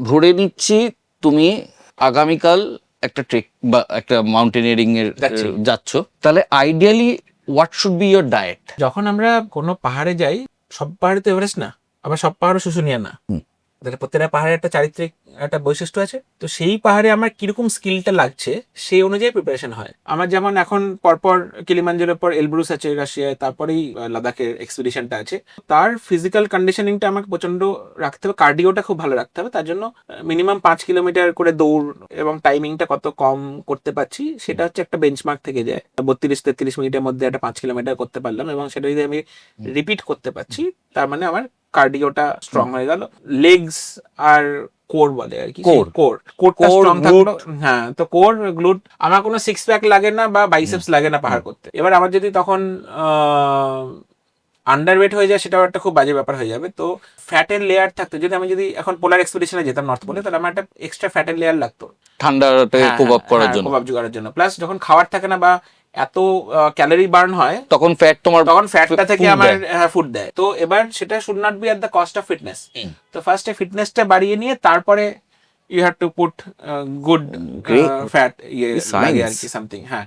ধরে নিচ্ছি তুমি আগামীকাল একটা ট্রেক বা একটা মাউন্টেনিয়ারিং এর যাচ্ছি। যাচ্ছ, তাহলে ideally what should be your diet? যখন আমরা কোনো পাহাড়ে যাই, সব পাহাড়ে তো এভারেস্ট না, আবার সব পাহাড়ও শুশুনিয়া না। প্রত্যেকটা পাহাড়ে একটা চারিত্রিক একটা বৈশিষ্ট্য আছে। তো সেই পাহাড়ে আমার কিরকম স্কিলটা লাগছে সেই অনুযায়ী প্রিপারেশন হয়। আমার যেমন এখন পরপর কিলিমাঞ্জারোর পর এলব্রুস আছে রাশিয়ায়, তারপরেই লাদাখের এক্সপিডিশনটা আছে। তার ফিজিক্যাল কন্ডিশনিংটা আমাকে প্রচন্ড রাখতে হবে, কার্ডিওটা খুব ভালো রাখতে হবে। তার জন্য মিনিমাম 5 কিলোমিটার করে দৌড় এবং টাইমিংটা কত কম করতে পারছি সেটা হচ্ছে একটা বেঞ্চমার্ক থেকে যায়। 32-33 মিনিটের মধ্যে একটা 5 কিলোমিটার করতে পারলাম, এবং সেটা যদি আমি রিপিট করতে পারছি, তার মানে আমার কার্ডিওটা স্ট্রং হয়ে গেল। লেগস আর কোর বলে আর কি, কোরটা স্ট্রং থাকলো। হ্যাঁ, তো কোর গ্লুট, আমার কোনো সিক্স প্যাক লাগে না বা বাইসেপস লাগে না পাহাড় করতে। এবার আমার যদি তখন আন্ডারওয়েট হয়ে যায়, সেটাও একটা খুব বাজে ব্যাপার হয়ে যাবে। তো ফ্যাটের লেয়ার থাকতো, যদি আমি যদি এখন পোলার এক্সপিডিশনে যেতাম নর্থ পোলে, তাহলে আমার একটা এক্সট্রা ফ্যাটের লেয়ার লাগতো ঠান্ডাটাকে কোপ আপ করার জন্য, কোপ আপ করার জন্য। প্লাস যখন খাবার থাকে না বা এত ক্যালোরি বার্ন হয়, তখন ফ্যাটটা থেকে আমার ফুড দেয়। তো এবার সেটা should not be at the cost of fitness. তো ফার্স্টে ফিটনেসটা বাড়িয়ে নিয়ে তারপরে you have to put good fat লাগে আর কি, সামথিং। হ্যাঁ,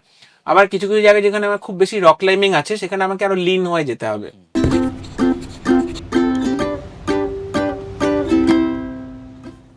আবার কিছু কিছু জায়গায় যেখানে আমার খুব বেশি রক ক্লাইম্বিং আছে, সেখানে আমাকে আরো লিন হয়ে যেতে হবে।